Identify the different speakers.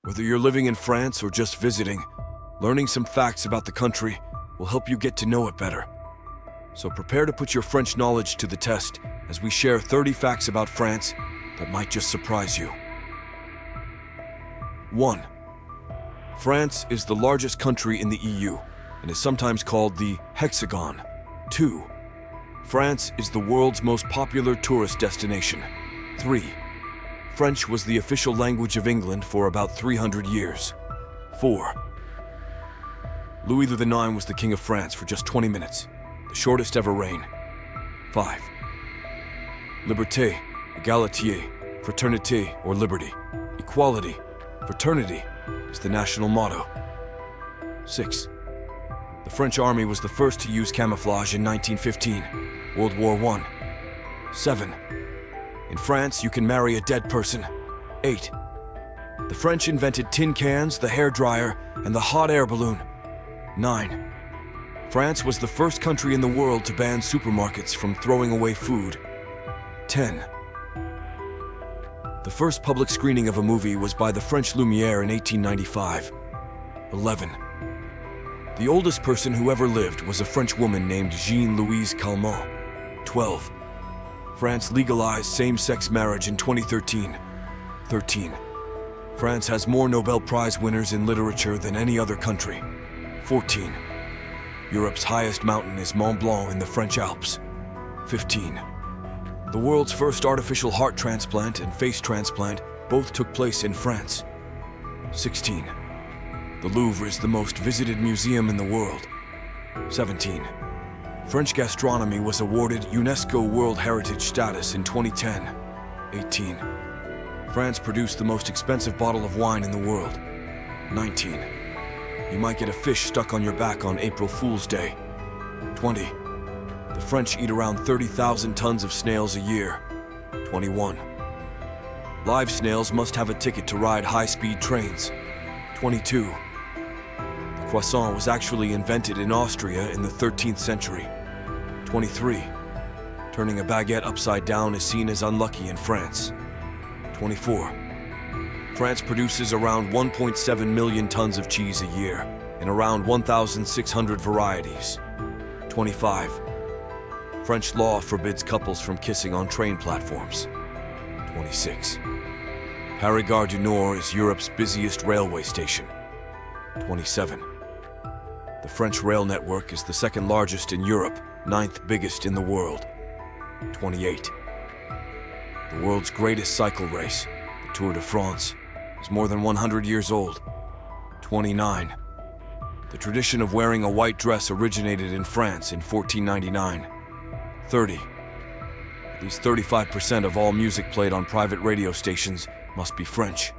Speaker 1: Whether you're living in France or just visiting, learning some facts about the country will help you get to know it better. So prepare to put your French knowledge to the test as we share 30 facts about France that might just surprise you. 1. France is the largest country in the EU and is sometimes called the Hexagon. 2. France is the world's most popular tourist destination. 3. French was the official language of England for about 300 years. 4. Louis IX was the King of France for just 20 minutes, the shortest ever reign. 5. Liberté, égalité, fraternité or liberty, equality, fraternity is the national motto. 6. The French army was the first to use camouflage in 1915, World War I. 7. In France, you can marry a dead person. 8. The French invented tin cans, the hairdryer, and the hot air balloon. 9. France was the first country in the world to ban supermarkets from throwing away food. 10. The first public screening of a movie was by the French Lumiere in 1895. 11. The oldest person who ever lived was a French woman named Jean-Louise Calment. 12. France legalized same-sex marriage in 2013. 13. France has more Nobel Prize winners in literature than any other country. 14. Europe's highest mountain is Mont Blanc in the French Alps. 15. The world's first artificial heart transplant and face transplant both took place in France. 16. The Louvre is the most visited museum in the world. 17. French gastronomy was awarded UNESCO World Heritage status in 2010. 18. France produced the most expensive bottle of wine in the world. 19. You might get a fish stuck on your back on April Fool's Day. 20. The French eat around 30,000 tons of snails a year. 21. Live snails must have a ticket to ride high-speed trains. 22. The croissant was actually invented in Austria in the 13th century. 23. Turning a baguette upside down is seen as unlucky in France. 24. France produces around 1.7 million tons of cheese a year in around 1,600 varieties. 25. French law forbids couples from kissing on train platforms. 26. Paris-Gare du Nord is Europe's busiest railway station. 27. The French rail network is the second largest in Europe, 9th biggest in the world. 28. The world's greatest cycle race, the Tour de France, is more than 100 years old. 29. The tradition of wearing a white dress originated in France in 1499. 30. At least 35% of all music played on private radio stations must be French.